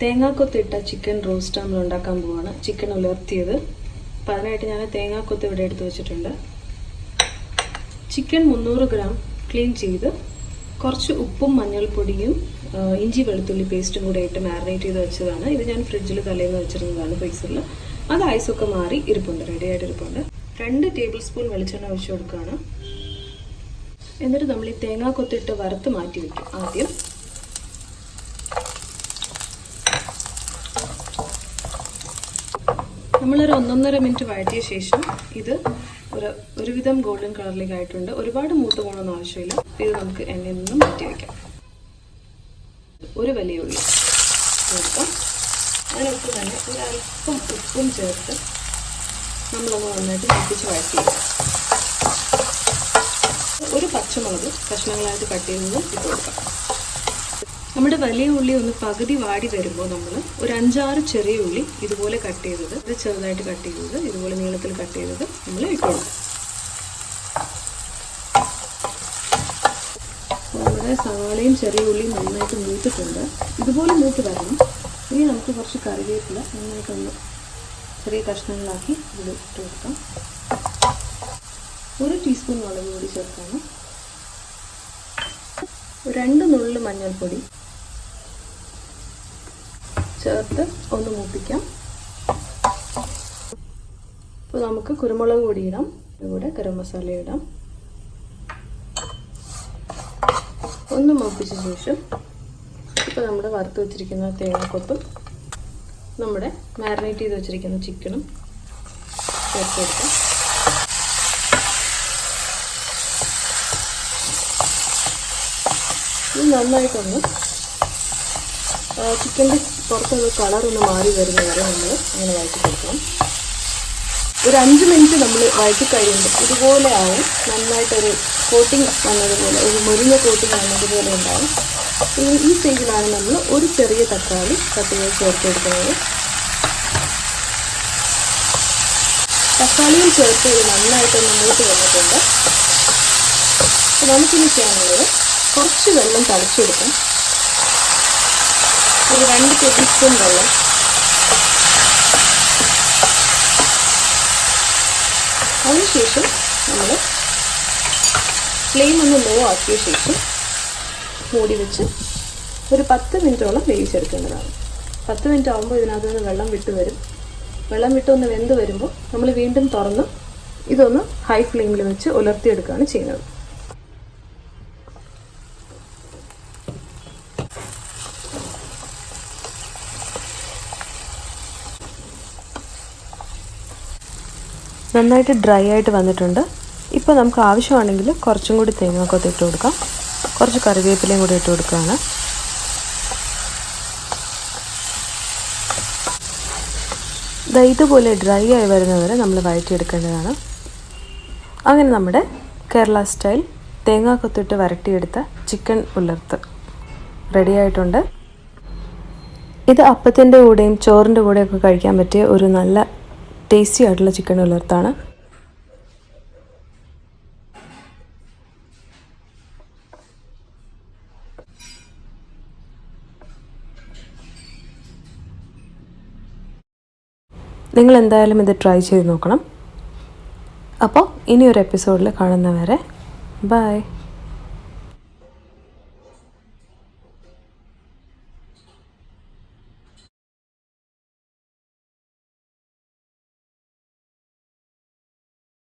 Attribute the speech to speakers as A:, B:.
A: തേങ്ങാക്കൊത്തിട്ട chicken roast നമ്മൾ ഉണ്ടാക്കാൻ പോവാണ്. ചിക്കൻ ഉലർത്തിയത്. അപ്പോൾ അതിനായിട്ട് ഞാൻ തേങ്ങാക്കൊത്ത് ഇവിടെ എടുത്ത് വെച്ചിട്ടുണ്ട്. ചിക്കൻ 300 ഗ്രാം ക്ലീൻ ചെയ്ത് കുറച്ച് ഉപ്പും മഞ്ഞൾപ്പൊടിയും ഇഞ്ചി വെളുത്തുള്ളി പേസ്റ്റും കൂടെ ഇട്ട് മാരിനേറ്റ് ചെയ്ത് വെച്ചതാണ്. ഇത് ഞാൻ ഫ്രിഡ്ജിൽ തലേന്ന് വെച്ചിരുന്നതാണ് ഫ്രീസറിൽ. അത് ഐസൊക്കെ മാറി ഇരിപ്പുണ്ട്, റെഡി ആയിട്ട് ഇരിപ്പുണ്ട്. 2 ടേബിൾ സ്പൂൺ വെളിച്ചെണ്ണ ഒഴിച്ചു കൊടുക്കുകയാണ്. എന്നിട്ട് നമ്മൾ ഈ തേങ്ങാക്കൊത്തിട്ട് വറുത്ത് മാറ്റി വയ്ക്കും. ആദ്യം നമ്മളൊരു 1.5 മിനിറ്റ് വഴറ്റിയ ശേഷം ഇത് ഒരുവിധം ഗോൾഡൻ കളറിലേക്ക് ആയിട്ടുണ്ട്. ഒരുപാട് മൂത്ത് പോകണമെന്ന് ആവശ്യമില്ല. ഇത് നമുക്ക് എണ്ണയിൽ നിന്ന് മാറ്റി വയ്ക്കാം. ഒരു വലിയ ഉള്ളി ചേർക്കാം. അതിനൊപ്പം തന്നെ ഒരല്പം ഉപ്പും ചേർത്ത് നമ്മളൊന്ന് നന്നായിട്ട് മുപ്പിച്ച് വഴറ്റിയെടുക്കാം. ഒരു പച്ചമുളക് കഷ്ണങ്ങളായിട്ട് കട്ട് ചെയ്തത് ഇട്ട് കൊടുക്കാം. നമ്മുടെ വലിയ ഉള്ളി ഒന്ന് പകുതി വാടി വരുമ്പോൾ നമ്മൾ ഒരു 5-6 ചെറിയ ഉള്ളി ഇതുപോലെ കട്ട് ചെയ്തത്, ഇത് ചെറുതായിട്ട് കട്ട് ചെയ്തത്, ഇതുപോലെ നീളത്തിൽ കട്ട് ചെയ്തത് നമ്മൾ ഇട്ട് കൊടുക്കാം. നമ്മുടെ സവാളയും ചെറിയ ഉള്ളിയും നന്നായിട്ട് മൂത്തിട്ടുണ്ട്. ഇതുപോലെ മൂത്ത് വരണം. ഇനി നമുക്ക് കുറച്ച് കറിവേപ്പില നന്നായിട്ടൊന്ന് ചെറിയ കഷ്ണങ്ങളാക്കി ഇത് ഇട്ട് കൊടുക്കാം. 1 ടീസ്പൂൺ മുളക് പൊടി ചേർക്കണം. 2 നുള്ള് മഞ്ഞൾപ്പൊടി ചേർത്ത് ഒന്ന് മൂപ്പിക്കാം. അപ്പോൾ നമുക്ക് കുരുമുളക് പൊടി ഇടാം, അതുകൂടെ ഗരം മസാല ഇടാം. ഒന്ന് മൂപ്പിച്ച ശേഷം ഇപ്പോൾ നമ്മുടെ വറുത്ത് വെച്ചിരിക്കുന്ന തേങ്ങാക്കൊത്തും നമ്മുടെ മാരിനേറ്റ് ചെയ്ത് വെച്ചിരിക്കുന്ന ചിക്കനും ചേർത്ത് കൊടുക്കാം. ഇത് നന്നായിട്ടൊന്ന് ചിക്കൻ്റെ പുറത്തൊന്ന് കളറൊന്ന് മാറി വരുന്നവരെ നമ്മൾ അങ്ങനെ വഴറ്റി കൊടുക്കണം. ഒരു 5 മിനിറ്റ് നമ്മൾ വഴറ്റി കഴിയുമ്പോൾ ഇതുപോലെ ആവും. നന്നായിട്ടൊരു കോട്ടിങ് വന്നതുപോലെ, ഒരു മുരിഞ്ഞ കോട്ടിങ് വന്നതുപോലെ ഉണ്ടാവും. ഈ സ്റ്റേജിലാണ് നമ്മൾ ഒരു ചെറിയ തക്കാളി കട്ട് ചെയ്ത് ചേർത്ത് കൊടുക്കുന്നത്. തക്കാളിയും ചേർത്ത് ഇത് നന്നായിട്ടൊന്ന് മൂത്ത് വന്നിട്ടുണ്ട്. നമുക്കിനി ചെയ്യാനുള്ളത് കുറച്ച് വെള്ളം തളിച്ചെടുക്കാം. ഒരു 2 ടേബിൾ സ്പൂൺ വെള്ളം. അതിനുശേഷം നമ്മൾ ഫ്ലെയിം ഒന്ന് ലോ ആക്കിയ ശേഷം മൂടി വെച്ച് ഒരു 10 മിനിറ്റോളം വേവിച്ചെടുക്കേണ്ടതാണ്. 10 മിനിറ്റ് ആകുമ്പോൾ ഇതിനകത്ത് നിന്ന് വെള്ളം വിട്ട് വരും. വെള്ളം വിട്ടൊന്ന് വെന്ത് വരുമ്പോൾ നമ്മൾ വീണ്ടും തുറന്ന് ഇതൊന്ന് ഹൈ ഫ്ലെയിമിൽ വെച്ച് ഉലർത്തിയെടുക്കുകയാണ് ചെയ്യുന്നത്. നന്നായിട്ട് ഡ്രൈ ആയിട്ട് വന്നിട്ടുണ്ട്. ഇപ്പോൾ നമുക്ക് ആവശ്യമാണെങ്കിൽ കുറച്ചും കൂടി തേങ്ങാക്കൊത്ത് ഇട്ട് കൊടുക്കാം. കുറച്ച് കറിവേപ്പിലയും കൂടി ഇട്ട് കൊടുക്കുകയാണ്. ഇതുപോലെ ഡ്രൈ ആയി വരുന്നവരെ നമ്മൾ വഴറ്റിയെടുക്കേണ്ടതാണ്. അങ്ങനെ നമ്മുടെ കേരള സ്റ്റൈൽ തേങ്ങാക്കൊത്തിട്ട് വരട്ടിയെടുത്ത ചിക്കൻ ഉലർത്ത് റെഡി ആയിട്ടുണ്ട്. ഇത് അപ്പത്തിൻ്റെ കൂടെയും ചോറിൻ്റെ കൂടെയൊക്കെ കഴിക്കാൻ പറ്റിയ ഒരു നല്ല ടേസ്റ്റി ആയിട്ടുള്ള ചിക്കൻ ഉലർത്താണ്. നിങ്ങൾ എന്തായാലും ഇത് ട്രൈ ചെയ്ത് നോക്കണം. അപ്പോൾ ഇനിയൊരു എപ്പിസോഡിൽ കാണുന്നവരെ ബൈ.